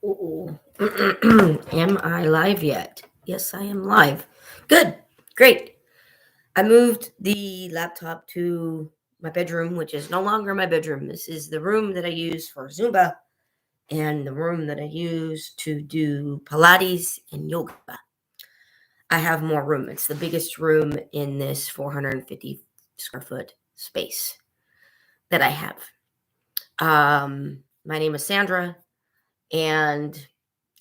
Ooh. Am I live yet? Yes, I am live. Good. Great. I moved the laptop to my bedroom, which is no longer my bedroom. This is the room that I use for Zumba and the room that I use to do Pilates and yoga. I have more room. It's the biggest room in this 450 square foot space that I have. My name is Sandra, and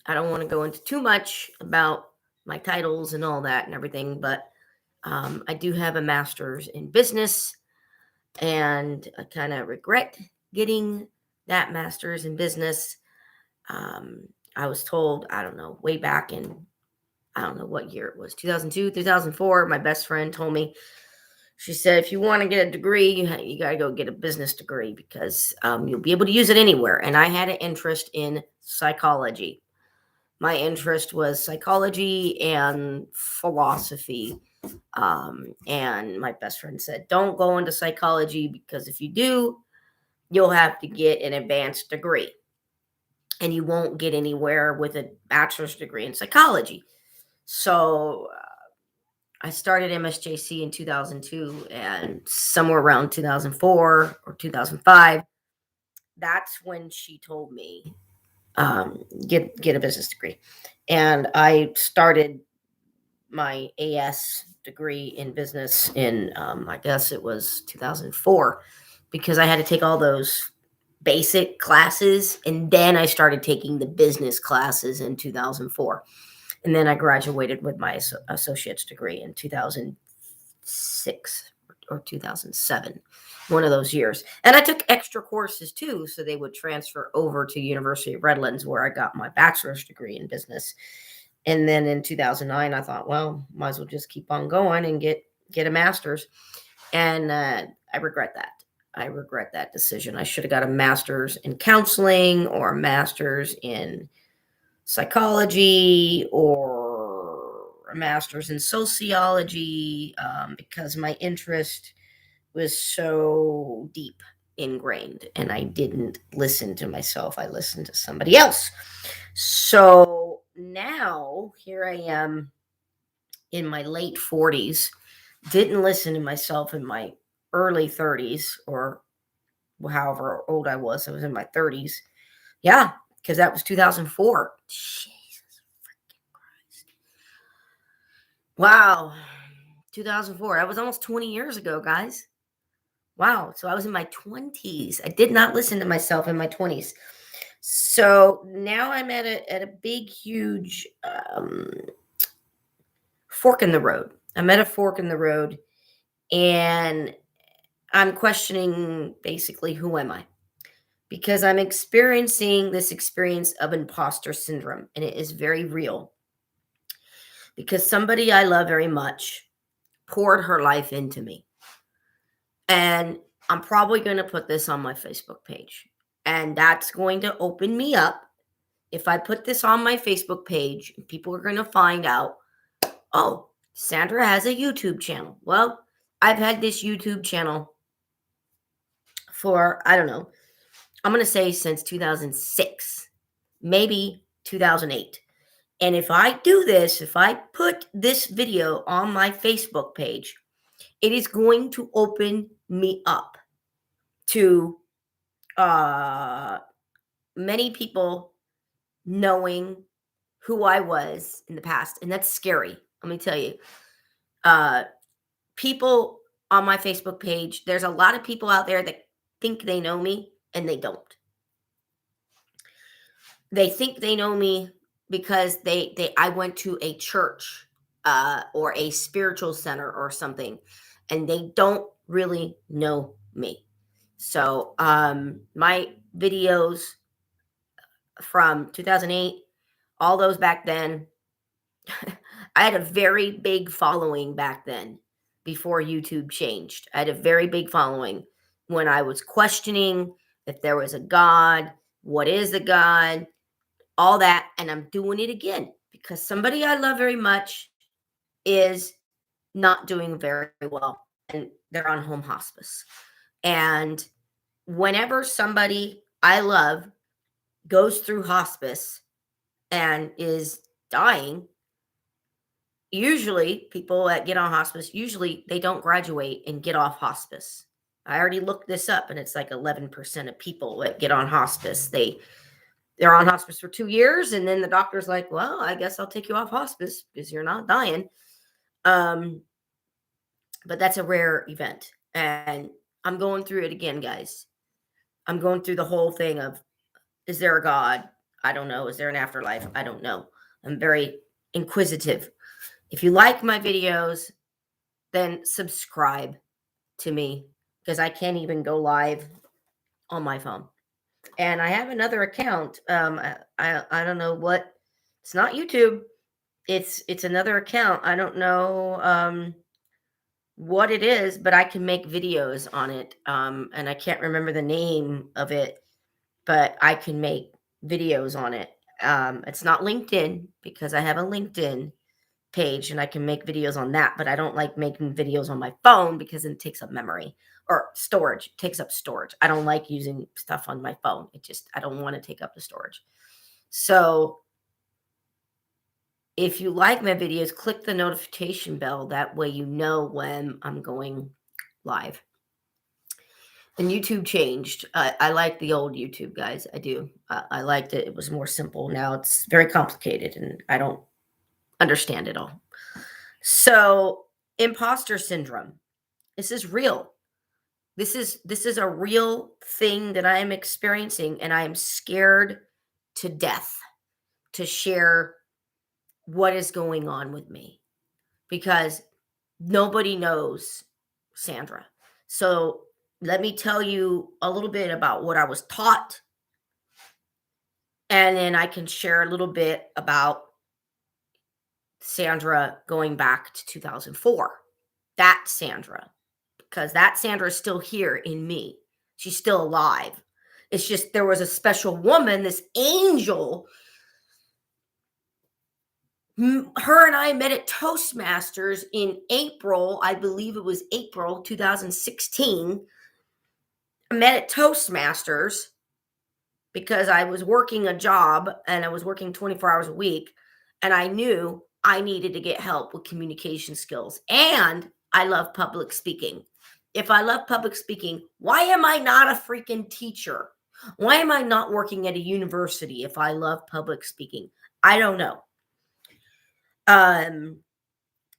I don't want to go into too much about my titles and all that and everything, but I do have a master's in business, and I kind of regret getting that master's in business. Um, I was told, I don't know, way back in, I don't know what year it was, 2002, 2004, my best friend told me, she said, if you want to get a degree, you got to go get a business degree because you'll be able to use it anywhere. And I had an interest in psychology. My interest was psychology and philosophy. And my best friend said, don't go into psychology because if you do, you'll have to get an advanced degree and you won't get anywhere with a bachelor's degree in psychology. So I started MSJC in 2002, and somewhere around 2004 or 2005, that's when she told me get a business degree. And I started my AS degree in business in I guess it was 2004, because I had to take all those basic classes, and then I started taking the business classes in 2004, and then I graduated with my associate's degree in 2006 or 2007, one of those years. And I took extra courses too, so they would transfer over to University of Redlands, where I got my bachelor's degree in business. And then in 2009, I thought, well, might as well just keep on going and get a master's. And I regret that. I regret that decision. I should have got a master's in counseling or a master's in psychology or a master's in sociology, because my interest was so deep ingrained, and I didn't listen to myself. I listened to somebody else. So now here I am in my late 40s, didn't listen to myself in my early 30s, or however old I was. I was in my 30s. Yeah, because that was 2004. Jesus freaking Christ. Wow. 2004. That was almost 20 years ago, guys. Wow. So I was in my 20s. I did not listen to myself in my 20s. So now I'm at a big, huge fork in the road. I'm at a fork in the road, and I'm questioning basically, who am I? Because I'm experiencing this experience of imposter syndrome, and it is very real. Because somebody I love very much poured her life into me. And I'm probably going to put this on my Facebook page. And that's going to open me up. If I put this on my Facebook page, people are going to find out, oh, Sandra has a YouTube channel. Well, I've had this YouTube channel for, I don't know, I'm going to say since 2006, maybe 2008. And if I do this, if I put this video on my Facebook page, it is going to open me up to many people knowing who I was in the past. And that's scary. Let me tell you. People on my Facebook page, there's a lot of people out there that think they know me, and they don't. They think they know me because I went to a church or a spiritual center or something, and they don't really know me. So my videos from 2008, all those back then, I had a very big following back then, before YouTube changed. I had a very big following when I was questioning if there was a God, what is a God, all that. And I'm doing it again because somebody I love very much is not doing very well, and they're on home hospice. And whenever somebody I love goes through hospice, and is dying, usually people that get on hospice, usually they don't graduate and get off hospice. I already looked this up and it's like 11% of people that get on hospice. They're on hospice for 2 years and then the doctor's like, "Well, I guess I'll take you off hospice because you're not dying." Um but that's a rare event. And I'm going through it again, guys. I'm going through the whole thing of, is there a God? I don't know. Is there an afterlife? I don't know. I'm very inquisitive. If you like my videos, then subscribe to me because I can't even go live on my phone. And I have another account. I don't know what. It's not YouTube. It's another account. I don't know what it is, but I can make videos on it. And I can't remember the name of it, but I can make videos on it. It's not LinkedIn because I have a LinkedIn page and I can make videos on that, but I don't like making videos on my phone because it takes up memory or storage. It takes up storage. I don't like using stuff on my phone. I don't want to take up the storage. So if you like my videos, click the notification bell. That way you know when I'm going live. And YouTube changed. I like the old YouTube, guys. I do. I liked it. It was more simple. Now it's very complicated and I don't understand it all. So, imposter syndrome. This is real. This is a real thing that I am experiencing and I am scared to death to share what is going on with me because nobody knows Sandra. So, let me tell you a little bit about what I was taught and then I can share a little bit about Sandra going back to 2004. That Sandra, because that Sandra is still here in me. She's still alive. It's just there was a special woman, this angel. Her and I met at Toastmasters in April. I believe it was April 2016. I met at Toastmasters because I was working a job and I was working 24 hours a week. And I knew I needed to get help with communication skills. And I love public speaking. If I love public speaking, why am I not a freaking teacher? Why am I not working at a university if I love public speaking? I don't know.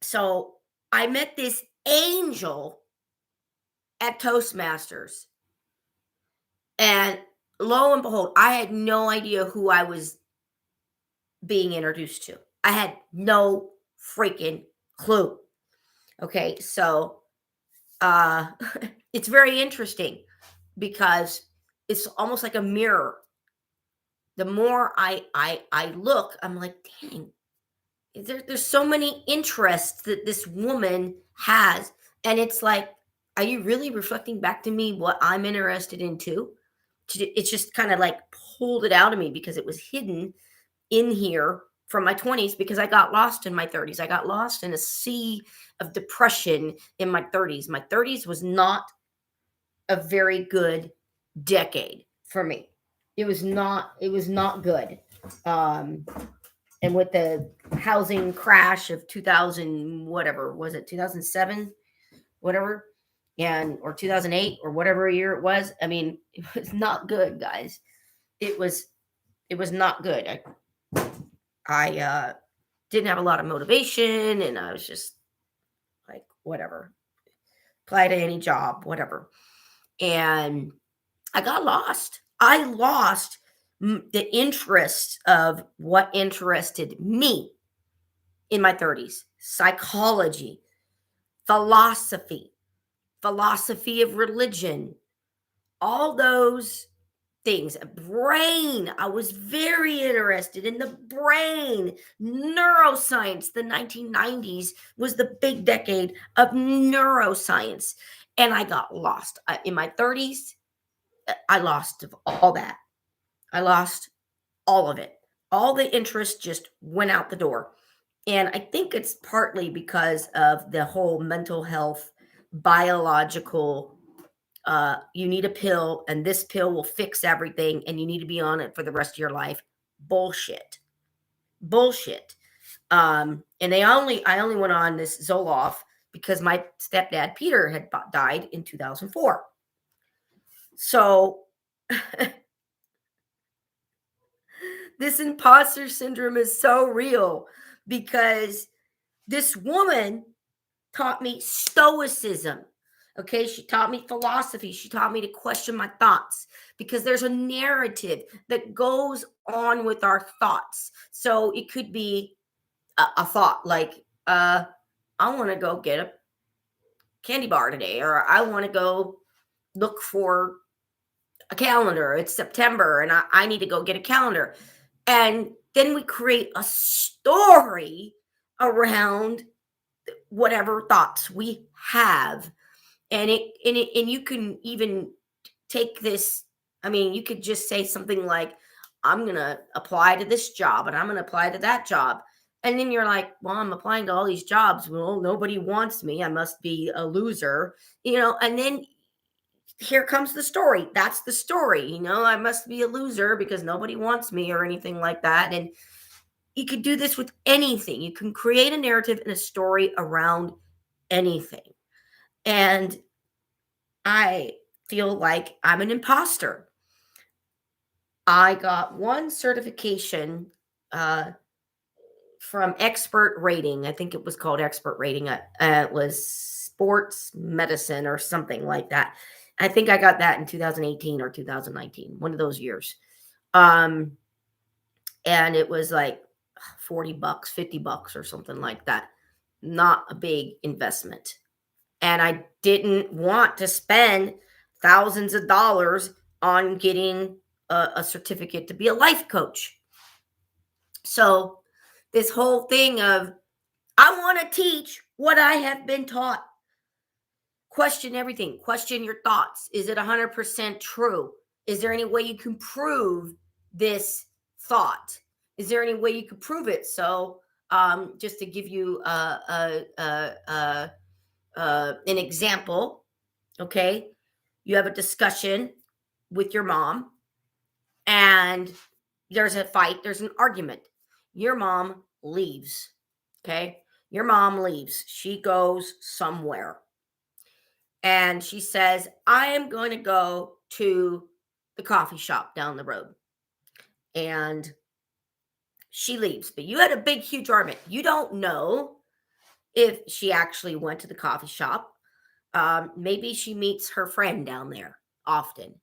So I met this angel at Toastmasters. And lo and behold, I had no idea who I was being introduced to. I had no freaking clue. Okay, so it's very interesting because it's almost like a mirror. The more I look, I'm like, dang, there's so many interests that this woman has, and it's like, are you really reflecting back to me what I'm interested in too? It's just kind of like pulled it out of me because it was hidden in here from my 20s because I got lost in my 30s. I got lost in a sea of depression in my 30s. My 30s was not a very good decade for me. It was not good. And with the housing crash of 2000 whatever, was it 2007, whatever, and or 2008 or whatever year it was. I mean, it was not good, guys. It was not good. I didn't have a lot of motivation and I was just like, whatever, apply to any job, whatever. And I got lost. I lost the interest of what interested me in my 30s: psychology, philosophy, philosophy of religion, all those things. Brain. I was very interested in the brain. Neuroscience. The 1990s was the big decade of neuroscience. And I got lost. In my 30s, I lost all that. I lost all of it. All the interest just went out the door. And I think it's partly because of the whole mental health, biological, you need a pill and this pill will fix everything and you need to be on it for the rest of your life. Bullshit. bullshit. And I only went on this Zoloft because my stepdad Peter had died in 2004. So this imposter syndrome is so real because this woman taught me stoicism. Okay, she taught me philosophy. She taught me to question my thoughts because there's a narrative that goes on with our thoughts. So it could be a thought like, I want to go get a candy bar today, or I want to go look for a calendar. It's September and I need to go get a calendar. And then we create a story around whatever thoughts we have. And you can even take this. I mean, you could just say something like, I'm gonna apply to this job and I'm gonna apply to that job. And then you're like, well, I'm applying to all these jobs. Well, nobody wants me. I must be a loser, and then here comes the story. That's the story, I must be a loser because nobody wants me or anything like that. And you could do this with anything. You can create a narrative and a story around anything. And I feel like I'm an imposter. I got one certification from Expert Rating. I think it was called Expert Rating. It was sports medicine or something like that. I think I got that in 2018 or 2019, one of those years. And it was like $40, $50 or something like that. Not a big investment. And I didn't want to spend thousands of dollars on getting a certificate to be a life coach. So this whole thing of, I want to teach what I have been taught. Question everything. Question your thoughts. Is it 100% true? Is there any way you can prove this thought? Is there any way you can prove it? So just to give you an example, okay, you have a discussion with your mom and there's a fight, there's an argument. Your mom leaves, okay? Your mom leaves. She goes somewhere. And she says, I am going to go to the coffee shop down the road. And she leaves. But you had a big, huge argument. You don't know if she actually went to the coffee shop. Maybe she meets her friend down there often.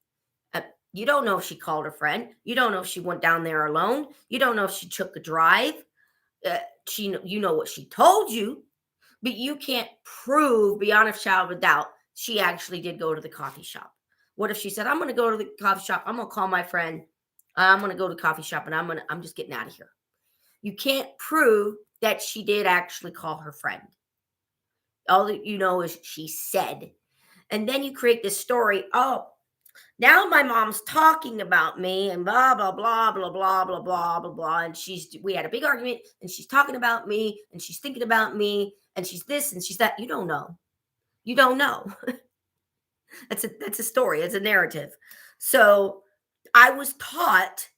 You don't know if she called her friend. You don't know if she went down there alone. You don't know if she took a drive. You know what she told you, but you can't prove beyond a shadow of a doubt she actually did go to the coffee shop. What if she said, I'm going to go to the coffee shop. I'm going to call my friend. I'm going to go to the coffee shop and I'm just getting out of here. You can't prove that she did actually call her friend. All that you know is she said. And then you create this story. Oh, now my mom's talking about me and blah, blah, blah, blah, blah, blah, blah, blah, blah. And we had a big argument and she's talking about me and she's thinking about me and she's this and she's that. You don't know. You don't know. That's a story. It's a narrative. So I was taught,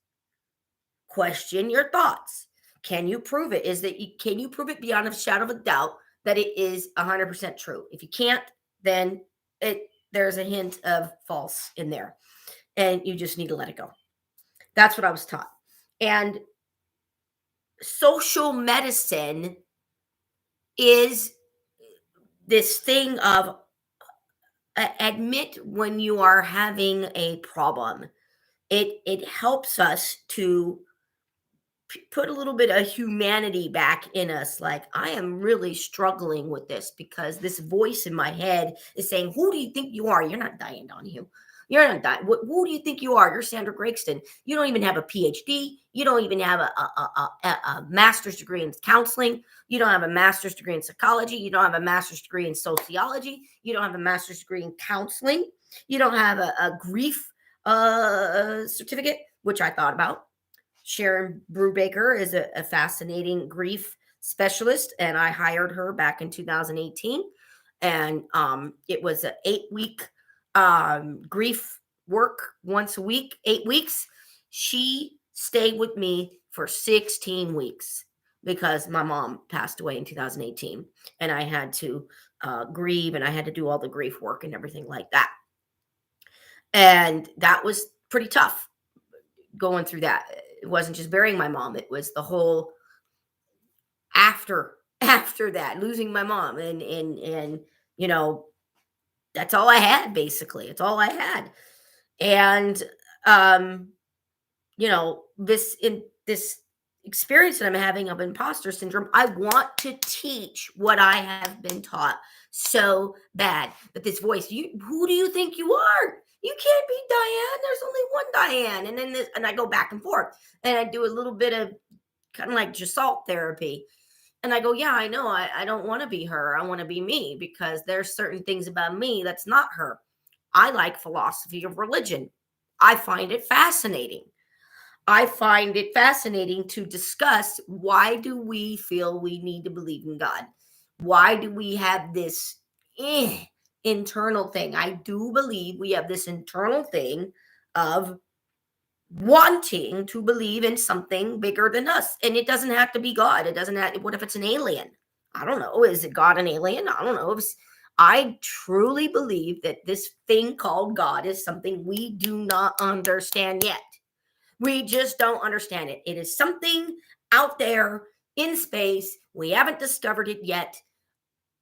question your thoughts. Can you prove it? Can you prove it beyond a shadow of a doubt that it is 100% true? If you can't, then there's a hint of false in there and you just need to let it go. That's what I was taught. And social medicine is this thing of admit when you are having a problem. It helps us to put a little bit of humanity back in us. Like, I am really struggling with this because this voice in my head is saying, who do you think you are? You're not dying, Donahue. You're not dying. Who do you think you are? You're Sandra Gregston. You don't even have a PhD. You don't even have a master's degree in counseling. You don't have a master's degree in psychology. You don't have a master's degree in sociology. You don't have a master's degree in counseling. You don't have a grief certificate, which I thought about. Sharon Brubaker is a fascinating grief specialist, and I hired her back in 2018. And it was an 8-week grief work once a week, 8 weeks. She stayed with me for 16 weeks because my mom passed away in 2018 and I had to grieve and I had to do all the grief work and everything like that. And that was pretty tough going through that. It wasn't just burying my mom, it was the whole after that, losing my mom and you know, that's all I had basically. It's all I had. And um this experience that I'm having of imposter syndrome, I want to teach what I have been taught so bad. But this voice, who do you think you are? You can't be Diane. There's only one Diane. And then and I go back and forth and I do a little bit of kind of like gestalt therapy. And I go, yeah, I know. I don't want to be her. I want to be me because there's certain things about me that's not her. I like philosophy of religion. I find it fascinating. I find it fascinating to discuss why do we feel we need to believe in God? Why do we have this internal thing? I do believe we have this internal thing of wanting to believe in something bigger than us. And it doesn't have to be God. It doesn't have, what if it's an alien? I don't know. Is it God an alien? I don't know. I truly believe that this thing called God is something we do not understand yet. We just don't understand it. It is something out there in space. We haven't discovered it yet.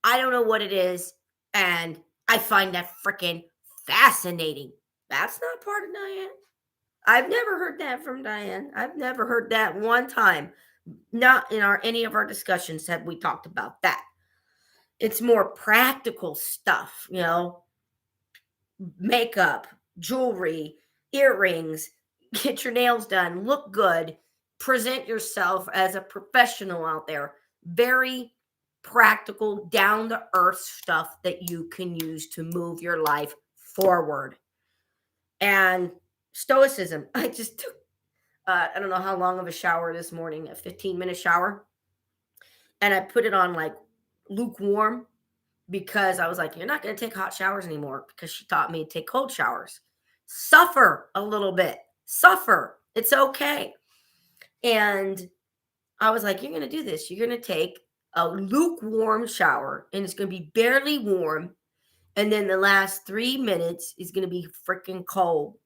I don't know what it is. And I find that freaking fascinating. That's not part of Diane. I've never heard that from Diane. I've never heard that one time. Not in any of our discussions have we talked about that. It's more practical stuff, makeup, jewelry, earrings, get your nails done, look good, present yourself as a professional out there. Very practical, down to earth stuff that you can use to move your life forward. And stoicism. I just took, I don't know how long of a shower this morning, a 15-minute shower. And I put it on like lukewarm because I was like, you're not going to take hot showers anymore because she taught me to take cold showers. Suffer a little bit. Suffer. It's okay. And I was like, you're going to do this. You're going to take a lukewarm shower and it's going to be barely warm. And then the last 3 minutes is going to be freaking cold.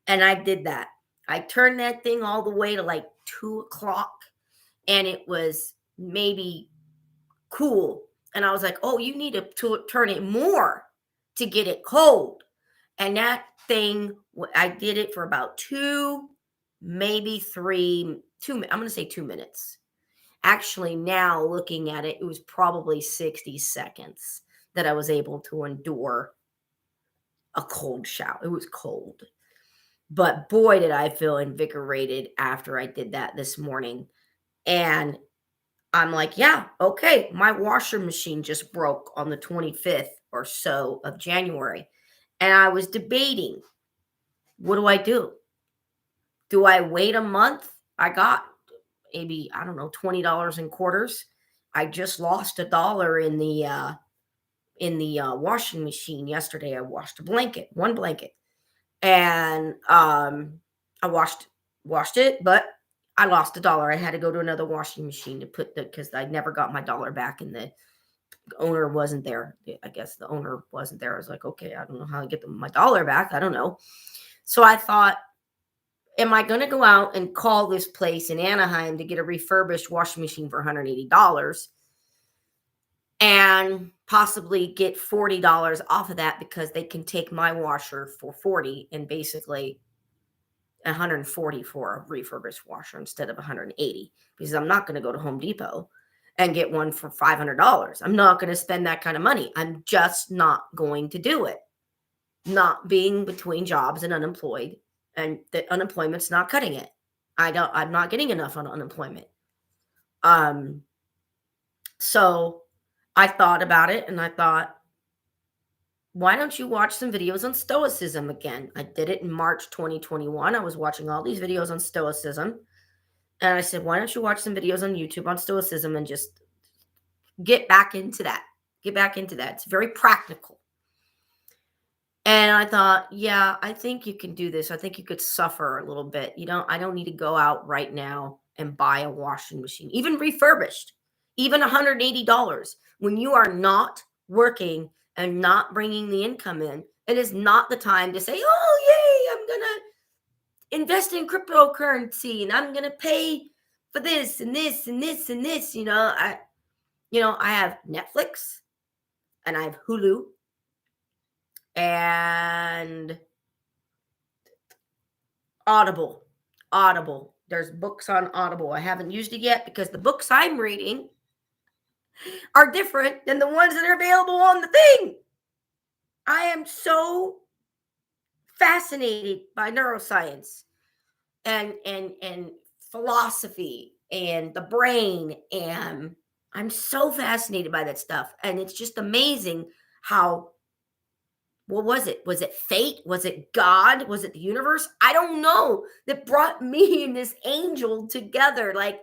And I did that. I turned that thing all the way to like 2:00 and it was maybe cool. And I was like, oh, you need to turn it more to get it cold. And that thing, I did it for about 2, maybe 3, 2, I'm going to say 2 minutes. Actually, now looking at it, it was probably 60 seconds that I was able to endure a cold shower. It was cold. But boy, did I feel invigorated after I did that this morning. And I'm like, yeah, okay. My washer machine just broke on the 25th or so of January. And I was debating, what do I do? Do I wait a month? I got maybe, I don't know, $20 in quarters. I just lost $1 in the washing machine yesterday. I washed one blanket. And I washed it, but I lost $1. I had to go to another washing machine to put because I never got my dollar back, and the owner wasn't there. I guess the owner wasn't there. I was like, okay, I don't know how to get my dollar back. I don't know. So I thought, am I going to go out and call this place in Anaheim to get a refurbished washing machine for $180? And possibly get $40 off of that because they can take my washer for $40 and basically $140 for a refurbished washer instead of $180, because I'm not going to go to Home Depot and get one for $500. I'm not going to spend that kind of money. I'm just not going to do it. Not being between jobs and unemployed, and the unemployment's not cutting it. I'm not getting enough on unemployment. So I thought about it and I thought, why don't you watch some videos on stoicism again? I did it in March 2021. I was watching all these videos on stoicism. And I said, why don't you watch some videos on YouTube on stoicism and just get back into that? Get back into that. It's very practical. And I thought, yeah, I think you can do this. I think you could suffer a little bit. I don't need to go out right now and buy a washing machine, even refurbished, even $180 when you are not working and not bringing the income in. It is not the time to say, oh, yay, I'm going to invest in cryptocurrency and I'm going to pay for this and this and this and this. I have Netflix and I have Hulu and Audible. Audible. There's books on Audible. I haven't used it yet because the books I'm reading are different than the ones that are available on the thing. I am so fascinated by neuroscience and philosophy and the brain, and I'm so fascinated by that stuff, and it's just amazing how, what was it? Was it fate? Was it God? Was it the universe? I don't know, that brought me and this angel together. Like,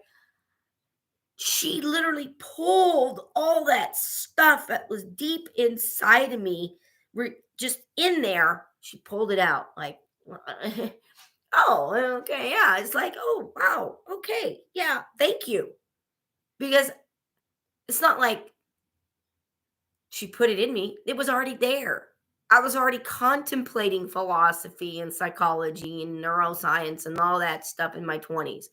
she literally pulled all that stuff that was deep inside of me, just in there. She pulled it out. Like, oh, okay. Yeah. It's like, oh, wow. Okay. Yeah. Thank you. Because it's not like she put it in me, it was already there. I was already contemplating philosophy and psychology and neuroscience and all that stuff in my 20s.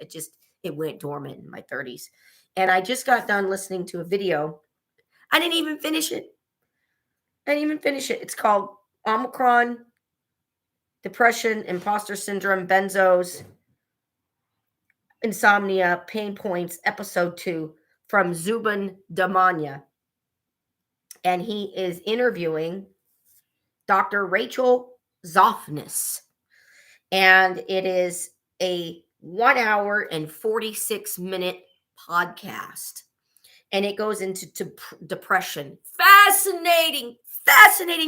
It went dormant in my 30s. And I just got done listening to a video. I didn't even finish it. It's called Omicron, Depression, Imposter Syndrome, Benzos, Insomnia, Pain Points, Episode 2 from Zubin Damania. And he is interviewing Dr. Rachel Zoffness. And it is a 1 hour and 46-minute podcast. And it goes into depression. Fascinating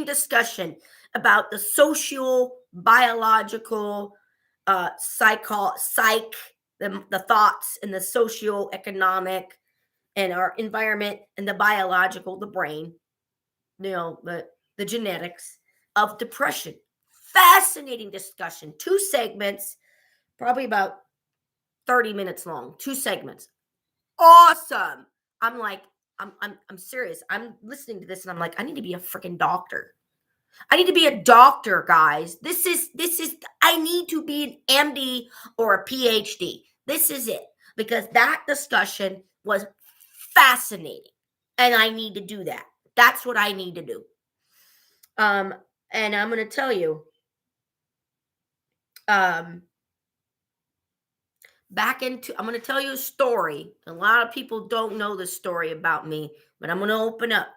discussion about the social, biological, the thoughts and the socio-economic and our environment and the biological, the brain, the genetics of depression. Fascinating discussion. 2 segments, probably about 30 minutes long. 2 segments. Awesome. I'm like, I'm serious. I'm listening to this and I'm like, I need to be a freaking doctor. I need to be a doctor, guys. This is I need to be an MD or a PhD. This is it. Because that discussion was fascinating. And I need to do that. That's what I need to do. And I'm going to tell you, I'm going to tell you a story. A lot of people don't know this story about me, but I'm going to open up.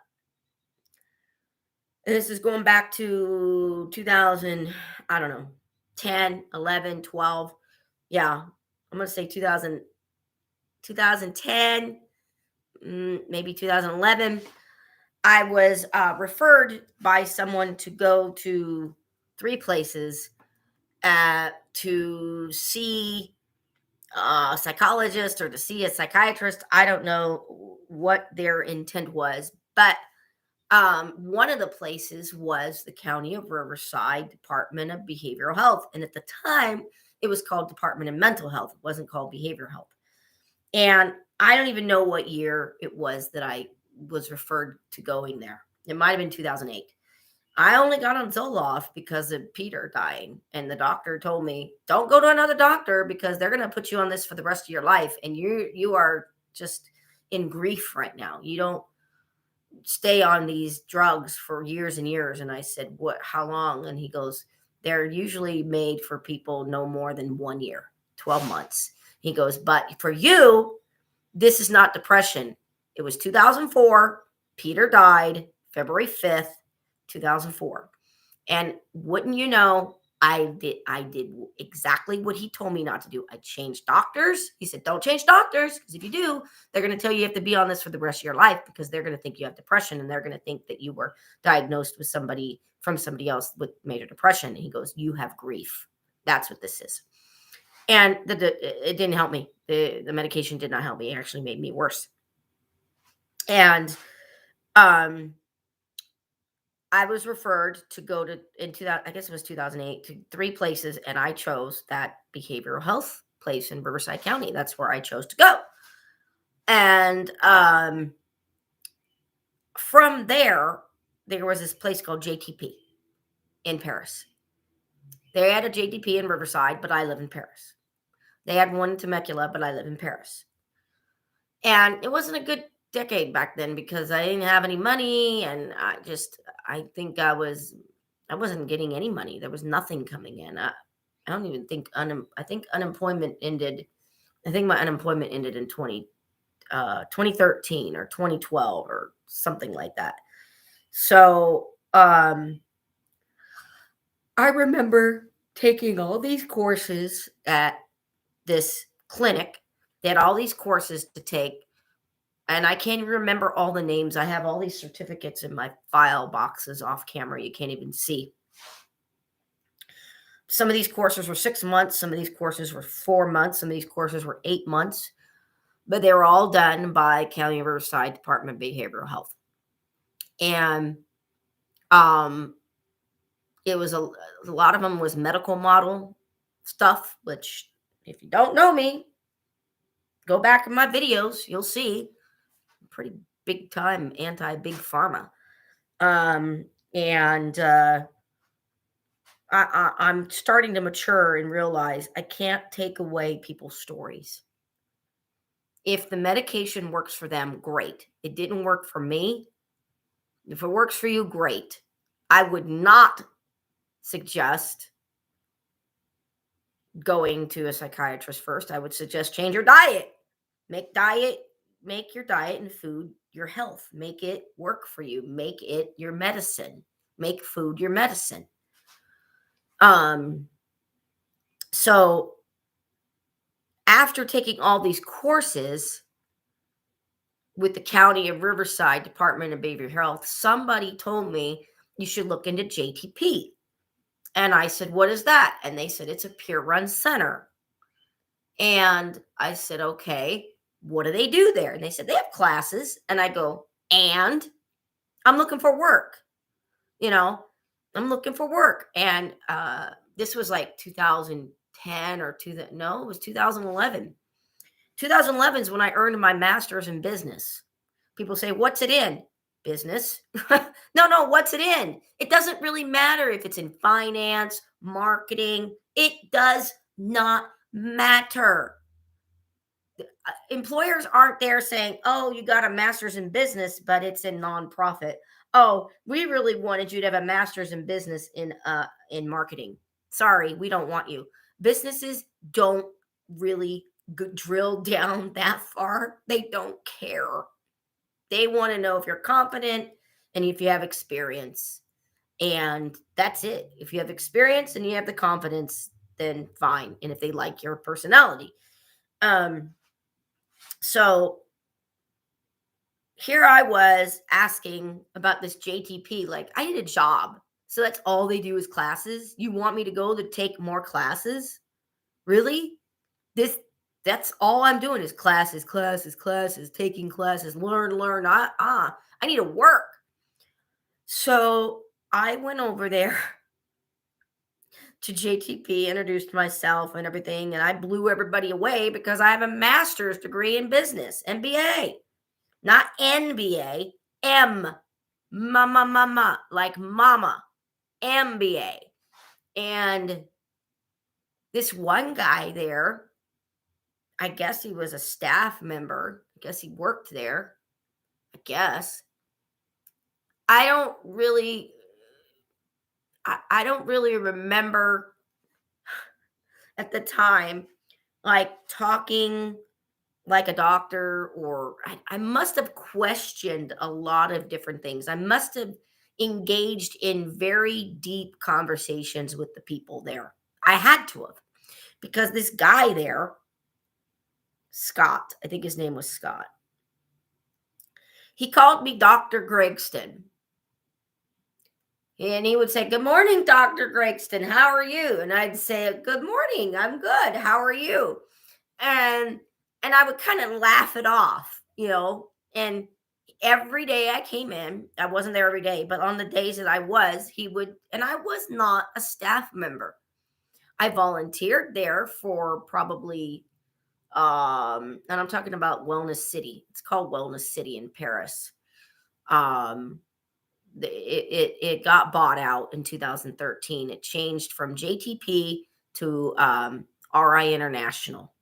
And this is going back to 2000, I don't know, 10, 11, 12. Yeah, I'm going to say 2010, maybe 2011. I was referred by someone to go to 3 places to see a psychologist or to see a psychiatrist. I don't know what their intent was, but one of the places was the County of Riverside Department of Behavioral Health. And at the time, it was called Department of Mental Health. It wasn't called Behavioral Health. And I don't even know what year it was that I was referred to going there. It might have been 2008. I only got on Zoloft because of Peter dying. And the doctor told me, don't go to another doctor because they're going to put you on this for the rest of your life. And you are just in grief right now. You don't stay on these drugs for years and years. And I said, what, how long? And he goes, they're usually made for people no more than 1 year, 12 months. He goes, but for you, this is not depression. It was 2004. Peter died February 5th, 2004. And wouldn't you know, I did exactly what he told me not to do. I changed doctors. He said, don't change doctors, because if you do, they're going to tell you have to be on this for the rest of your life, because they're going to think you have depression, and they're going to think that you were diagnosed with somebody else with major depression. And he goes, you have grief. That's what this is. And it didn't help me. The medication did not help me. It actually made me worse. And I was referred to go to into that, I guess it was 2008, to 3 places, and I chose that behavioral health place in Riverside County. That's where I chose to go. And from there was this place called JTP in Paris. They had a JTP in Riverside, but I live in Paris. They had one in Temecula, but I live in Paris. And it wasn't a good decade back then because I didn't have any money, and I think I wasn't getting any money. There was nothing coming in. I don't even think I think unemployment ended. I think my unemployment ended in 2013 or 2012 or something like that. So I remember taking all these courses at this clinic. They had all these courses to take, and I can't even remember all the names. I have all these certificates in my file boxes off camera. You can't even see. Some of these courses were 6 months. Some of these courses were 4 months. Some of these courses were 8 months. But they were all done by County of Riverside Department of Behavioral Health. And it was a lot of them was medical model stuff, which if you don't know me, go back in my videos, you'll see pretty big time anti-big pharma. And I'm starting to mature and realize I can't take away people's stories. If the medication works for them, great. It didn't work for me. If it works for you, great. I would not suggest going to a psychiatrist first. I would suggest change your diet. Make your diet and food your health. Make it work for you. Make it your medicine. Make food your medicine. So after taking all these courses with the County of Riverside Department of Behavioral Health, somebody told me you should look into JTP. And I said, what is that? And they said, it's a peer-run center. And I said, okay, what do they do there? And they said, they have classes. And I go, and I'm looking for work. I'm looking for work. And this was like 2010 or it was 2011. 2011 is when I earned my master's in business. People say, what's it in? Business. No, what's it in? It doesn't really matter if it's in finance, marketing. It does not matter. Employers aren't there saying, oh, you got a master's in business, but it's in nonprofit. Oh, we really wanted you to have a master's in business in marketing. Sorry, we don't want you. Businesses don't really drill down that far. They don't care. They want to know if you're competent and if you have experience. And that's it. If you have experience and you have the confidence, then fine. And if they like your personality. So here I was asking about this JTP. Like, I need a job. So that's all they do is classes. You want me to go to take more classes? Really? That's all I'm doing is classes, taking classes, learn. I need to work. So I went over there to JTP, introduced myself and everything, and I blew everybody away because I have a master's degree in business, MBA, not NBA, mama, like mama, MBA. And this one guy there, I guess he was a staff member. I guess he worked there. I guess. I don't really remember at the time like talking like a doctor, or I must have questioned a lot of different things. I must have engaged in very deep conversations with the people there. I had to have, because this guy there, Scott, I think his name was Scott, he called me Dr. Gregston. And he would say, good morning, Dr. Gregston. How are you? And I'd say, good morning. I'm good. How are you? And I would kind of laugh it off, and Every day I came in, I wasn't there every day, but on the days that I was, he would, and I was not a staff member. I volunteered there for probably, and I'm talking about Wellness City. It's called Wellness City in Paris. Um, it got bought out in 2013. It changed from JTP to RI International.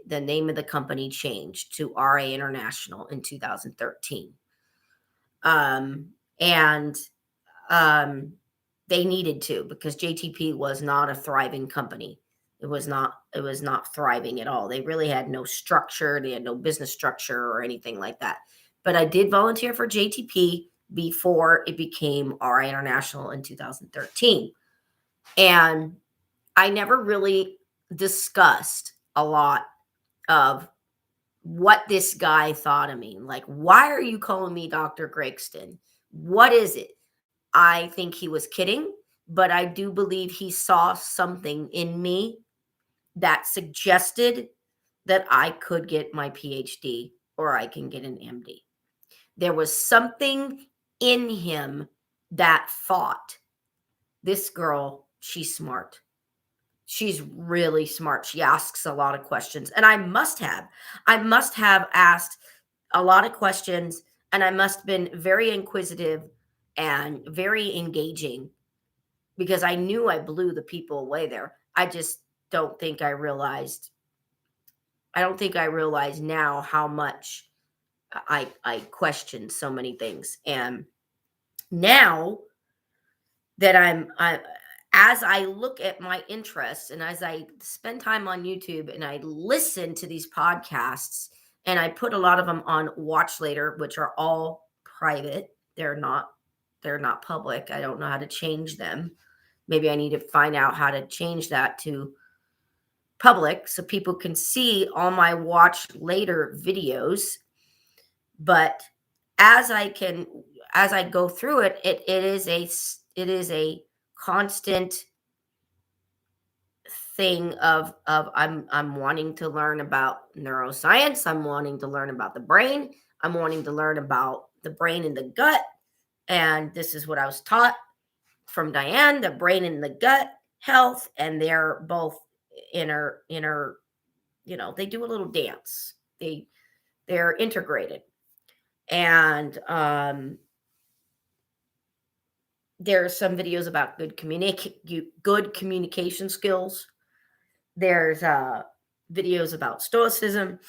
The name of the company changed to RA International in 2013. And um, they needed to, because JTP was not a thriving company. It was not thriving at all. They really had no structure. They had no business structure or anything like that. But I did volunteer for JTP before it became RI International in 2013. And I never really discussed a lot of what this guy thought of me. Like, why are you calling me Dr. Gregston? What is it? I think he was kidding, but I do believe he saw something in me that suggested that I could get my PhD or I can get an MD. There was something in him that thought, this girl, she's smart. She's really smart. She asks a lot of questions. And I must have asked a lot of questions, and I must have been very inquisitive and very engaging, because I knew I blew the people away there. I just don't think I realized now how much I questioned so many things. And now that as I look at my interests and as I spend time on YouTube and I listen to these podcasts, and I put a lot of them on Watch Later, which are all private. They're not public. I don't know how to change them. Maybe I need to find out how to change that to public so people can see all my Watch Later videos. But as I go through it, it is a constant thing of I'm wanting to learn about neuroscience. I'm wanting to learn about the brain. I'm wanting to learn about the brain and the gut. And this is what I was taught from Diane: the brain and the gut health, and they're both inner. They do a little dance. They're integrated, and there are some videos about good communication skills. There's videos about stoicism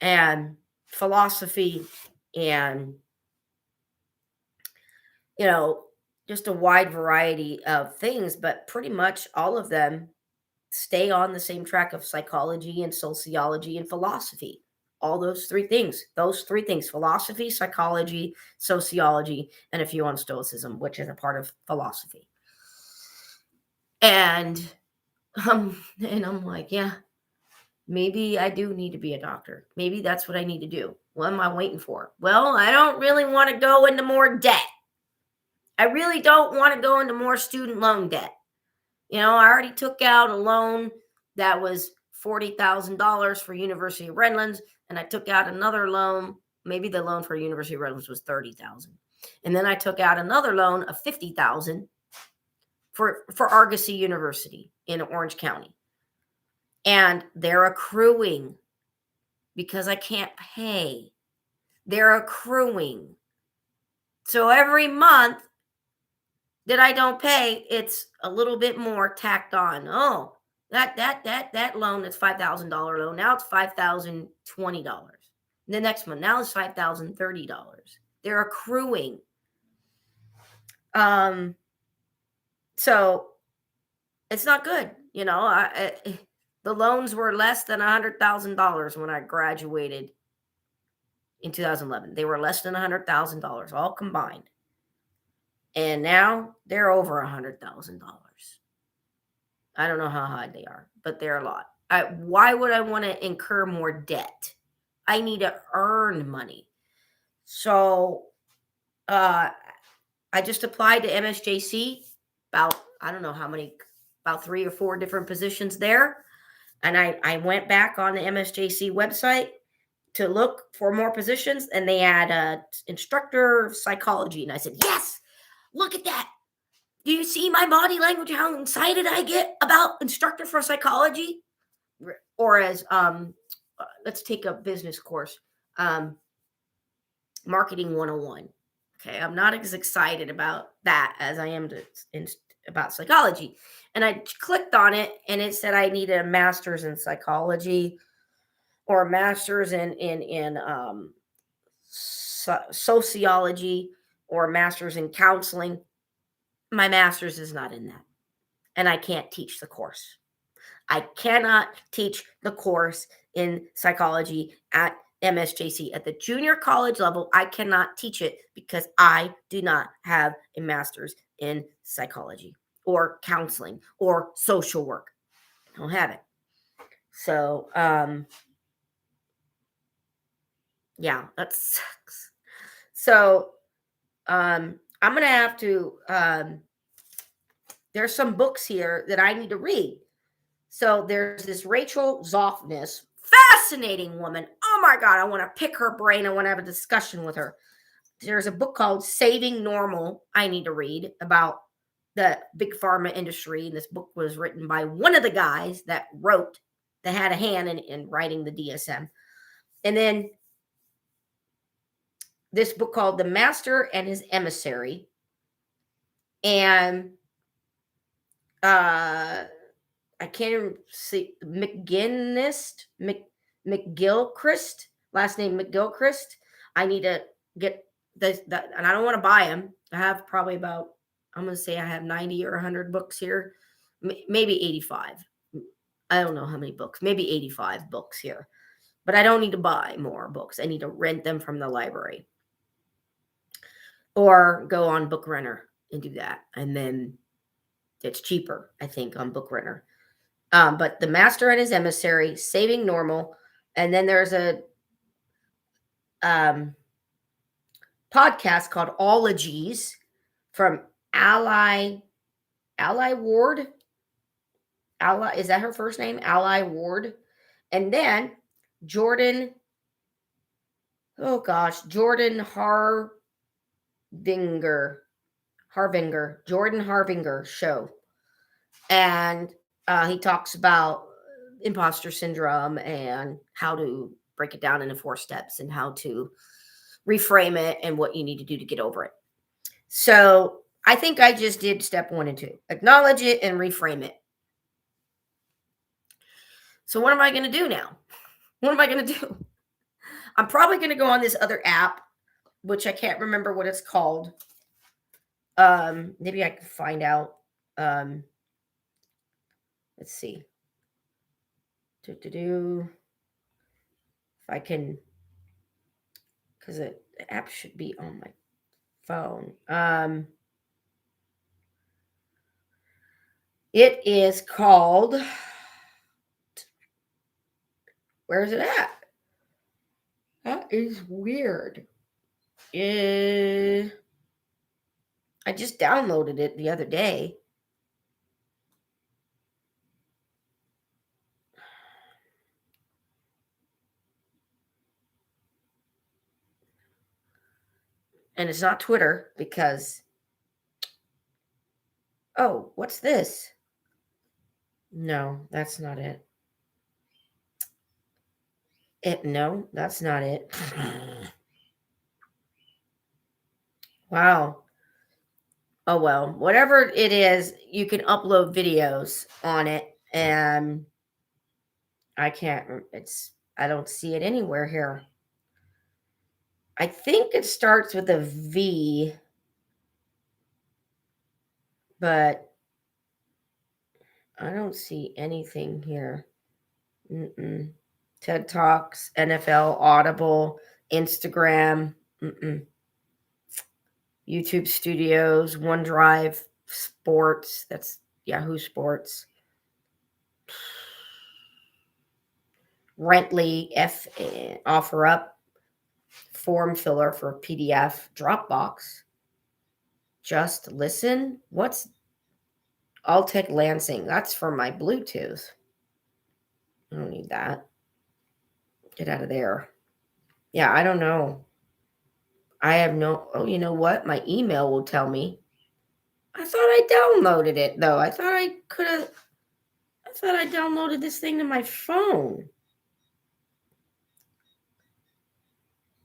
and philosophy, and just a wide variety of things, but pretty much all of them stay on the same track of psychology and sociology and philosophy. All those three things, philosophy, psychology, sociology, and a few on stoicism, which is a part of philosophy. And I'm like, yeah, maybe I do need to be a doctor. Maybe that's what I need to do. What am I waiting for? Well, I don't really want to go into more debt. I really don't want to go into more student loan debt. I already took out a loan that was $40,000 for University of Redlands, and I took out another loan. Maybe the loan for University of Redlands was $30,000, and then I took out another loan of $50,000 for Argosy University in Orange County, and they're accruing because I can't pay. They're accruing, so every month that I don't pay, it's a little bit more tacked on. Oh, that loan, that's $5,000 loan. Now it's $5,020. The next one, now it's $5,030. They're accruing. So it's not good. The loans were less than $100,000 when I graduated in 2011. They were less than $100,000 all combined. And now they're over $100,000. I don't know how high they are, but they're a lot. Why would I want to incur more debt? I need to earn money. So I just applied to MSJC, about, I don't know how many, about 3 or 4 different positions there. And I went back on the MSJC website, to look for more positions, and they had instructor of psychology. And I said, yes, look at that. Do you see my body language, how excited I get about instructor for psychology? Or as let's take a business course, marketing 101. Okay, I'm not as excited about that as I am about psychology. And I clicked on it, and it said I needed a master's in psychology or a master's in sociology or a master's in counseling. My master's is not in that, and I can't teach the course. I cannot teach the course in psychology at MSJC. At the junior college level, I cannot teach it because I do not have a master's in psychology or counseling or social work. I don't have it. So, yeah, that sucks. So, I'm going to have to, there's some books here that I need to read. So there's this Rachel Zoffness, fascinating woman. Oh my God, I want to pick her brain. I want to have a discussion with her. There's a book called Saving Normal I need to read about the big pharma industry. And this book was written by one of the guys that had a hand in writing the DSM. And then this book called The Master and His Emissary. And I can't even see McGilchrist, last name McGilchrist. I need to get this, that, and I don't want to buy them. I have probably about, I'm going to say I have 90 or 100 books here, maybe 85. I don't know how many books, maybe 85 books here, but I don't need to buy more books. I need to rent them from the library or go on Book Renter and do that. And then it's cheaper, I think, on Book Renter. But The Master and His Emissary, Saving Normal, and then there's a podcast called Ologies from Ally Ward. Ally, is that her first name? Ally Ward. And then Jordan Harvinger show. And he talks about imposter syndrome and how to break it down into 4 steps and how to reframe it and what you need to do to get over it. So I think I just did step 1 and 2, acknowledge it and reframe it. So what am I going to do now? What am I going to do? I'm probably going to go on this other app, which I can't remember what it's called. Maybe I can find out. Let's see. If I can, because the app should be on my phone. It is called, where is it at? That is weird. I just downloaded it the other day. And it's not Twitter because, oh, what's this? No, that's not it. No, that's not it. Wow. Oh, well, whatever it is, you can upload videos on it, and I don't see it anywhere here. I think it starts with a V, but I don't see anything here. TED Talks, NFL, Audible, Instagram, YouTube Studios, OneDrive, Sports. That's Yahoo Sports. Rently, OfferUp, Form Filler for PDF, Dropbox. Just Listen. What's Altec Lansing? That's for my Bluetooth. I don't need that. Get out of there. Yeah, I don't know. I have no, oh, you know what? My email will tell me. I thought I downloaded it though. I thought I downloaded this thing to my phone.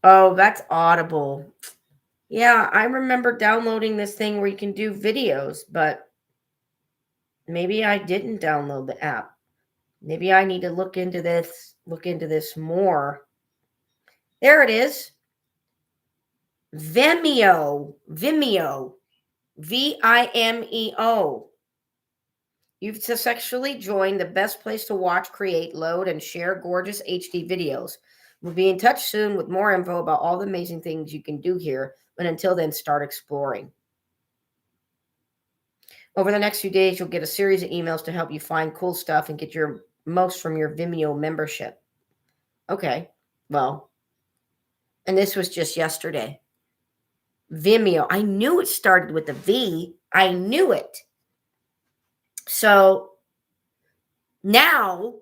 Oh, that's Audible. Yeah, I remember downloading this thing where you can do videos, but maybe I didn't download the app. Maybe I need to look into this more. There it is. Vimeo, Vimeo. You've successfully joined the best place to watch, create, load, and share gorgeous HD videos. We'll be in touch soon with more info about all the amazing things you can do here. But until then, start exploring. Over the next few days, you'll get a series of emails to help you find cool stuff and get your most from your Vimeo membership. Okay, well, and this was just yesterday. Vimeo. I knew it started with a V. I knew it. So now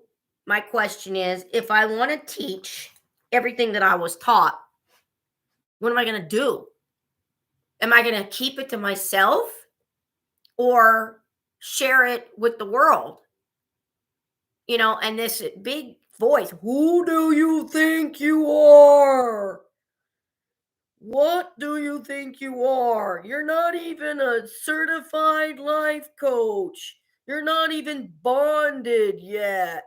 my question is, if I want to teach everything that I was taught, what am I going to do? Am I going to keep it to myself or share it with the world? And this big voice, who do you think you are? What do you think you are? You're not even a certified life coach. You're not even bonded yet.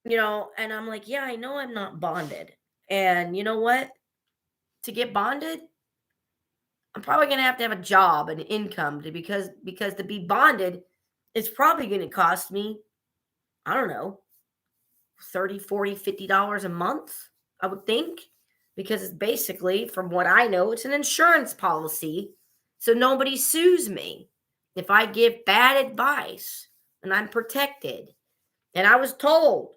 And I'm like, yeah, I know I'm not bonded. And you know what? To get bonded, I'm probably going to have a job and income because to be bonded, it's probably going to cost me, I don't know, 30, 40, $50 a month, I would think, because it's basically, from what I know, it's an insurance policy. So nobody sues me if I give bad advice, and I'm protected. And I was told,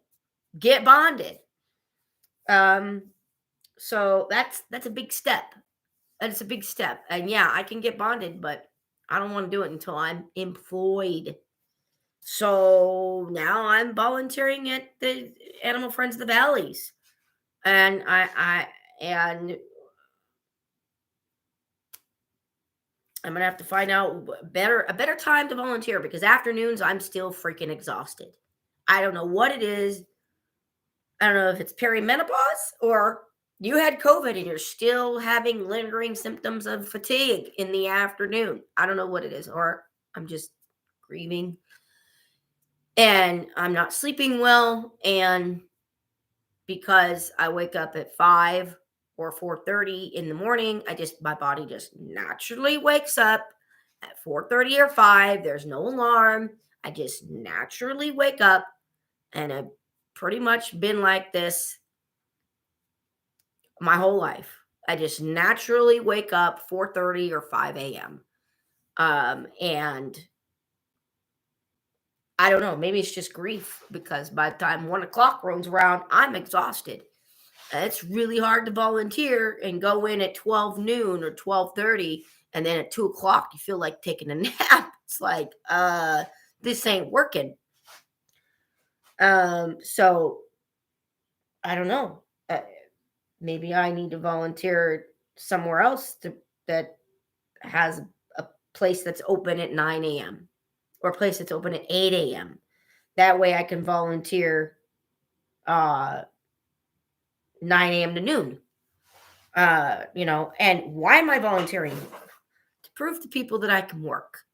get bonded. So that's a big step. That's a big step. And yeah, I can get bonded, but I don't want to do it until I'm employed. So now I'm volunteering at the Animal Friends of the Valleys. And and I'm gonna have to find out a better time to volunteer, because afternoons I'm still freaking exhausted. I don't know what it is. I don't know if it's perimenopause or you had COVID and you're still having lingering symptoms of fatigue in the afternoon. I don't know what it is, or I'm just grieving and I'm not sleeping well. And because I wake up at 5 or 4:30 in the morning, my body just naturally wakes up at 4:30 or 5. There's no alarm. I just naturally wake up, and I've pretty much been like this my whole life. I just naturally wake up 4:30 or 5 a.m. And I don't know, maybe it's just grief, because by the time 1 o'clock rolls around, I'm exhausted. It's really hard to volunteer and go in at 12 noon or 12:30, and then at 2 o'clock you feel like taking a nap. It's like, this ain't working. So I don't know. Maybe I need to volunteer somewhere else that has a place that's open at 9 a.m. or a place that's open at 8 a.m. That way I can volunteer uh 9 a.m. to noon. And why am I volunteering? To prove to people that I can work,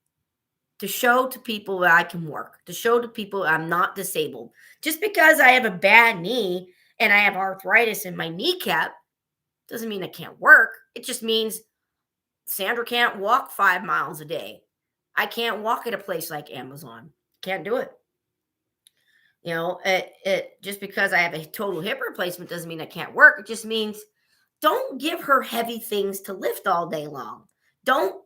to show to people that I can work, to show to people I'm not disabled. Just because I have a bad knee and I have arthritis in my kneecap doesn't mean I can't work. It just means Sandra can't walk 5 miles a day. I can't walk at a place like Amazon. Can't do it. It just because I have a total hip replacement doesn't mean I can't work. It just means don't give her heavy things to lift all day long. Don't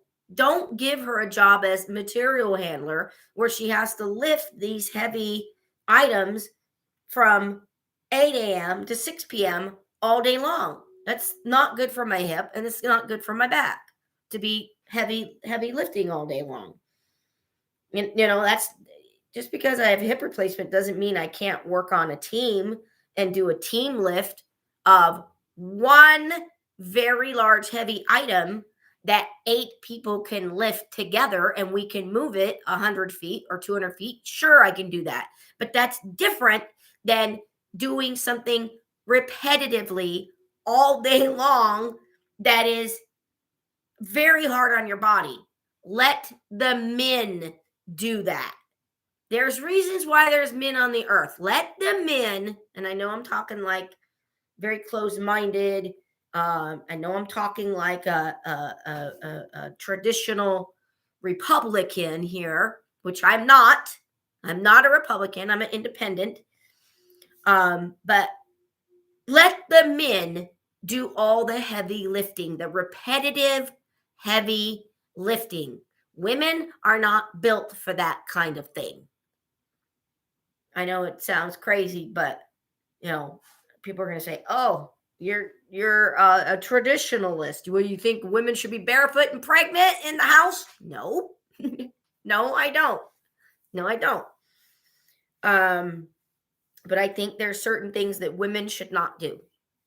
give her a job as material handler where she has to lift these heavy items from 8 a.m. to 6 p.m. all day long. That's not good for my hip, and it's not good for my back to be heavy lifting all day long. That's just because I have hip replacement doesn't mean I can't work on a team and do a team lift of one very large, heavy item that 8 people can lift together and we can move it 100 feet or 200 feet, sure, I can do that. But that's different than doing something repetitively all day long that is very hard on your body. Let the men do that. There's reasons why there's men on the earth. Let the men, and I know I'm talking like very close-minded. I know I'm talking like a traditional Republican here, which I'm not. I'm not a Republican. I'm an independent. But let the men do all the heavy lifting, the repetitive heavy lifting. Women are not built for that kind of thing. I know it sounds crazy, but people are going to say, "Oh, you're a traditionalist. Well, you think women should be barefoot and pregnant in the house?" No, no, I don't. No, I don't. But I think there's certain things that women should not do,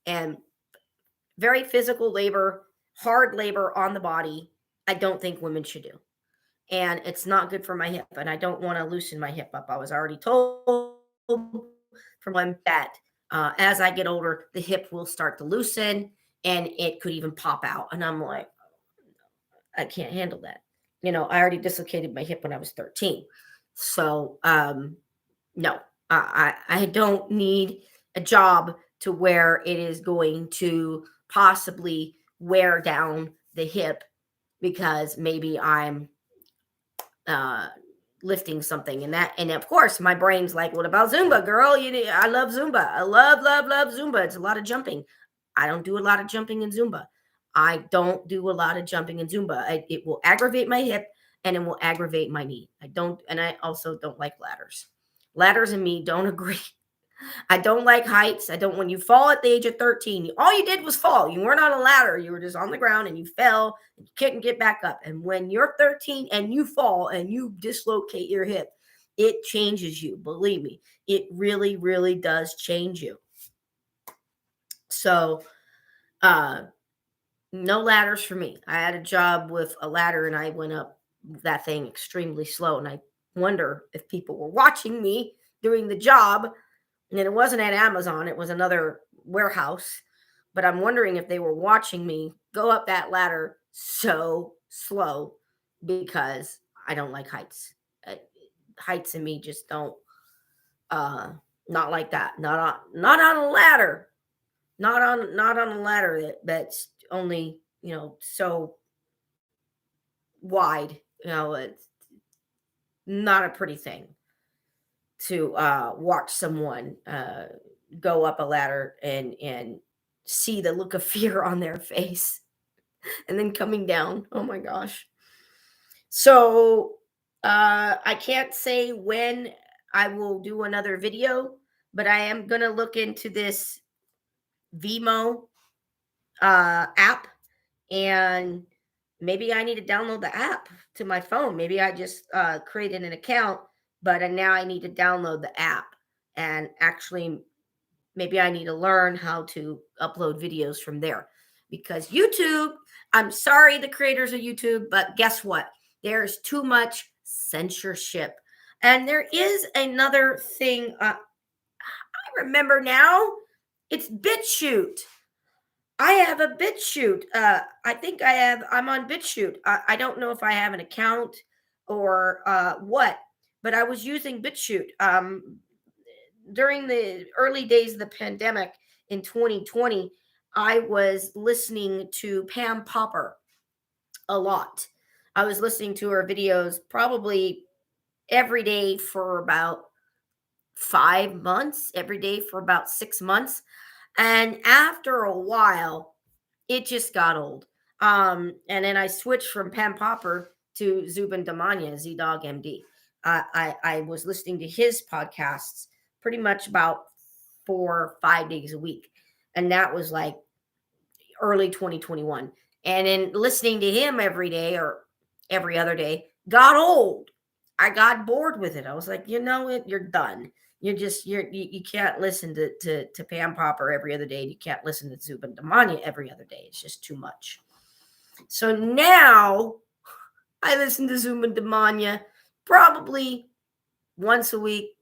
and very physical labor, hard labor on the body, I don't think women should do. And it's not good for my hip, and I don't want to loosen my hip up. I was already told from one that as I get older, the hip will start to loosen and it could even pop out. And I'm like, I can't handle that. I already dislocated my hip when I was 13. So, no, I don't need a job to where it is going to possibly wear down the hip because maybe I'm lifting something and of course my brain's like, what about Zumba, girl? I love Zumba. I love Zumba. It's a lot of jumping. I don't do a lot of jumping in Zumba. It will aggravate my hip and it will aggravate my knee. I also don't like ladders and me don't agree. I don't like heights. I don't. When you fall at the age of 13, all you did was fall. You weren't on a ladder. You were just on the ground and you fell and you couldn't get back up. And when you're 13 and you fall and you dislocate your hip, it changes you. Believe me, it really, really does change you. So, no ladders for me. I had a job with a ladder and I went up that thing extremely slow. And I wonder if people were watching me doing the job. And it wasn't at Amazon, it was another warehouse. But I'm wondering if they were watching me go up that ladder so slow because I don't like heights. Heights and me just don't, not like that. Not on a ladder. Not on a ladder that's only, so wide. It's not a pretty thing to watch someone go up a ladder and see the look of fear on their face and then coming down. Oh my gosh. So I can't say when I will do another video, but I am going to look into this Vimo app, and maybe I need to download the app to my phone. Maybe I just created an account, but now I need to download the app and actually maybe I need to learn how to upload videos from there because YouTube, I'm sorry, the creators of YouTube, but guess what? There's too much censorship. And there is another thing. I remember now. It's BitChute. I have a BitChute. I think I'm on BitChute. I don't know if I have an account or what, but I was using BitChute. During the early days of the pandemic in 2020, I was listening to Pam Popper a lot. I was listening to her videos probably every day for about 5 months, every day for about 6 months. And after a while, it just got old. And then I switched from Pam Popper to Zubin Damania, Z Dog MD. I was listening to his podcasts pretty much about 4 or 5 days a week. And that was like early 2021. And then listening to him every day or every other day got old. I got bored with it. I was like, you know what? You're done. You can't listen to Pam Popper every other day. You can't listen to Zubin Damania every other day. It's just too much. So now I listen to Zubin Damania probably once a week,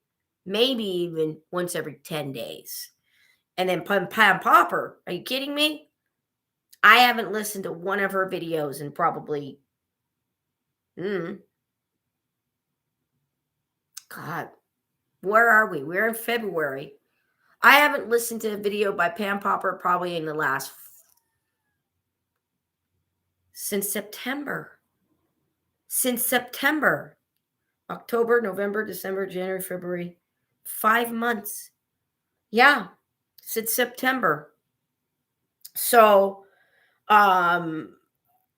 maybe even once every 10 days. And then Pam Popper, are you kidding me? I haven't listened to one of her videos in probably, God, where are we? We're in February. I haven't listened to a video by Pam Popper probably in the last, since September. October, November, December, January, February, 5 months. Yeah, since September. So,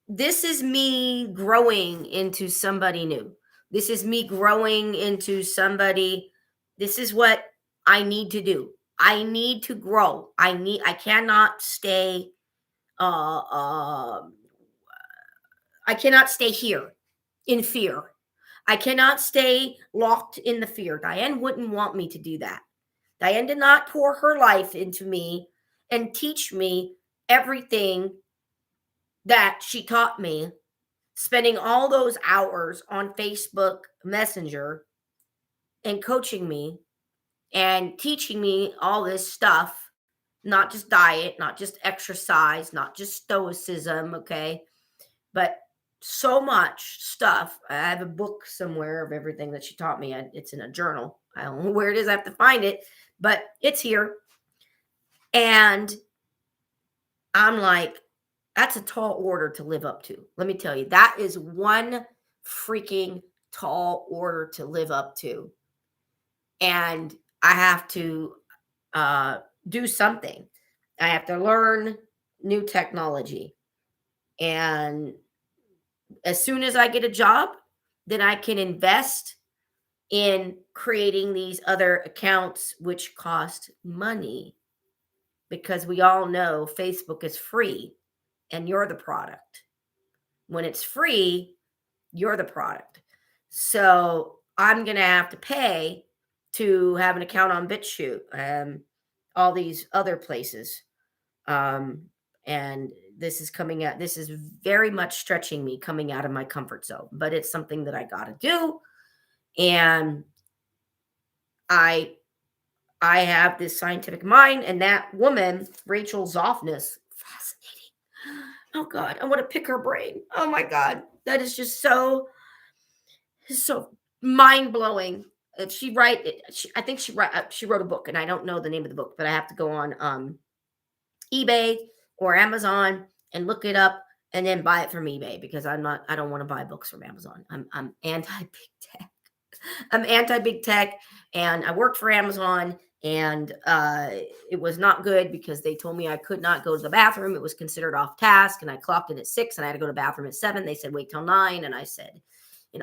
this is me growing into somebody new. This is me growing into somebody. This is what I need to do. I need to grow. I cannot stay uh, uh I cannot stay here in fear. I cannot stay locked in the fear. Diane wouldn't want me to do that. Diane did not pour her life into me and teach me everything that she taught me, spending all those hours on Facebook Messenger and coaching me and teaching me all this stuff, not just diet, not just exercise, not just stoicism, okay? But so much stuff. I have a book somewhere of everything that she taught me. It's in a journal. I don't know where it is. I have to find it, but it's here. And I'm like, that's a tall order to live up to. Let me tell you, that is one freaking tall order to live up to. And I have to do something. I have to learn new technology. And as soon as I get a job, then I can invest in creating these other accounts, which cost money, because we all know Facebook is free and you're the product. When it's free, you're the product. So I'm going to have to pay to have an account on BitChute, all these other places. And this is coming out, this is very much stretching me, coming out of my comfort zone, but it's something that I got to do. And I have this scientific mind, and that woman, Rachel Zoffness, fascinating. Oh God, I want to pick her brain. Oh my God, that is just so mind blowing. I think she wrote a book, and I don't know the name of the book, but I have to go on eBay or Amazon and look it up and then buy it from eBay, because I don't want to buy books from Amazon. I'm anti big tech. I'm anti big tech, and I worked for Amazon, and it was not good because they told me I could not go to the bathroom. It was considered off task, and I clocked in at 6 and I had to go to the bathroom at 7. They said wait till 9, and I said,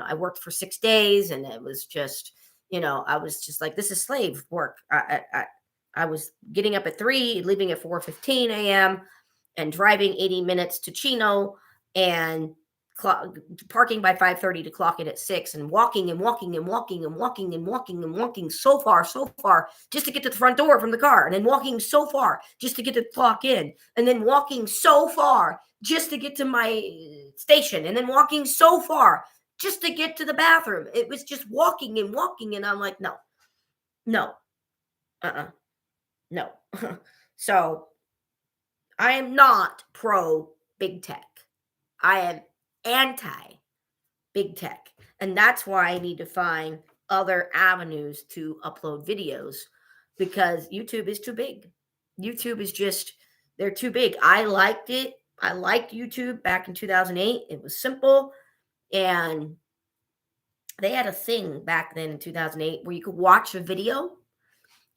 I worked for 6 days, and it was just, I was just like, this is slave work. I was getting up at 3, leaving at 4:15 a.m. and driving 80 minutes to Chino, and parking by 5:30 to clock in at 6, and walking and walking and walking and walking and walking and walking so far just to get to the front door from the car, and then walking so far just to get to clock in, and then walking so far just to get to my station, and then walking so far just to get to the bathroom. It was just walking and walking, and I'm like, no, no, no. So I am not pro big tech. I am anti big tech. And that's why I need to find other avenues to upload videos, because YouTube is too big. YouTube is just, they're too big. I liked it. I liked YouTube back in 2008. It was simple. And they had a thing back then in 2008 where you could watch a video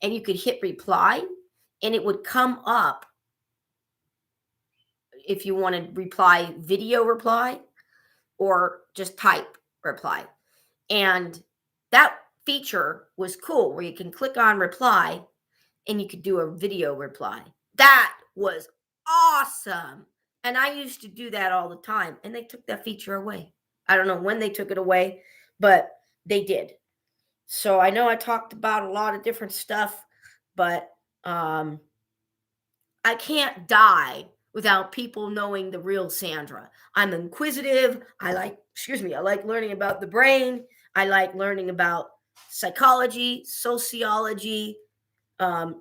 and you could hit reply, and it would come up if you wanted reply, video reply, or just type reply. And that feature was cool, where you can click on reply and you could do a video reply. That was awesome. And I used to do that all the time, and they took that feature away. I don't know when they took it away, but they did. So I know I talked about a lot of different stuff, but um, I can't die without people knowing the real Sandra. I'm inquisitive. I like learning about the brain. I like learning about psychology, sociology,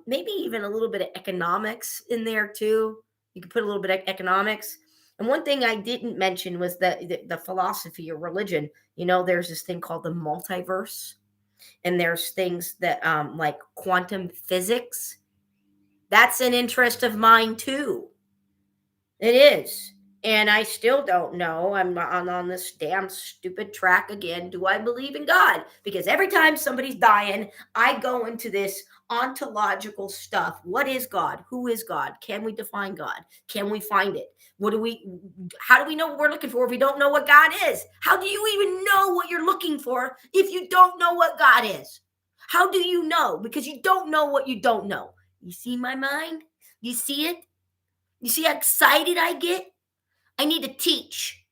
maybe even a little bit of economics in there too. You could put a little bit of economics. And one thing I didn't mention was the philosophy or religion. There's this thing called the multiverse, and there's things that like quantum physics. That's an interest of mine too. It is. And I still don't know. I'm on this damn stupid track again. Do I believe in God? Because every time somebody's dying, I go into this ontological stuff. What is God? Who is God? Can we define God? Can we find it? How do we know what we're looking for if we don't know what God is? How do you even know what you're looking for if you don't know what God is? How do you know? Because you don't know what you don't know. You see my mind? You see it? You see how excited I get? I need to teach.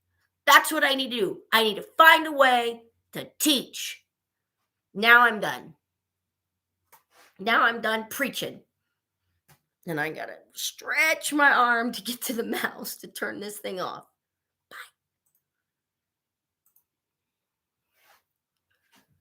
That's what I need to do. I need to find a way to teach. Now I'm done. Now I'm done preaching. And I got to stretch my arm to get to the mouse to turn this thing off.